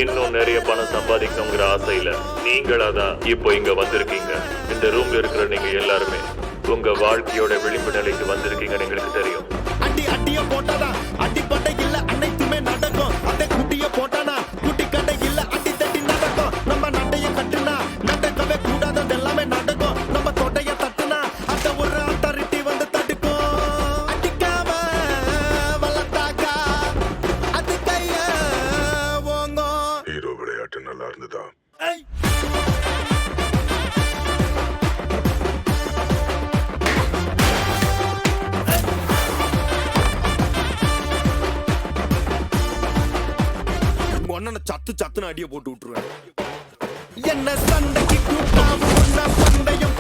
இன்னும் நிறைய பணம் சம்பாதிக்கணுங்கிற ஆசையில நீங்களா தான் இப்போ இங்க வந்திருக்கீங்க. இந்த ரூம்ல இருக்கிற நீங்க எல்லாருமே உங்க வாழ்க்கையோட விளிம்பு நிலைக்கு வந்திருக்கீங்கன்னு எங்களுக்கு தெரியும். அடி அடிய போட்டானா அடிப்படை இல்ல அனைத்துமே நடக்கும். அதை குட்டிய போட்டானா குட்டி கடை இல்ல அடி தட்டி நடக்கும். நம்ம நடைய கட்டுனா நடக்கவே கூடாது எல்லாமே நடக்கும். நம்ம தொடைய தட்டுனா அத ஒரு அத்தாரிட்டி வந்து தடுக்கும். அடிக்காம வளர்த்தாக்கா அது கைய ஓங்கும். ஹீரோ விளையாட்டு நல்லா இருந்ததா? சத்து சத்துன்னு அடிய போட்டு விட்டுருவேன். என்ன சண்டைக்கு கூட்டாம பந்தயம்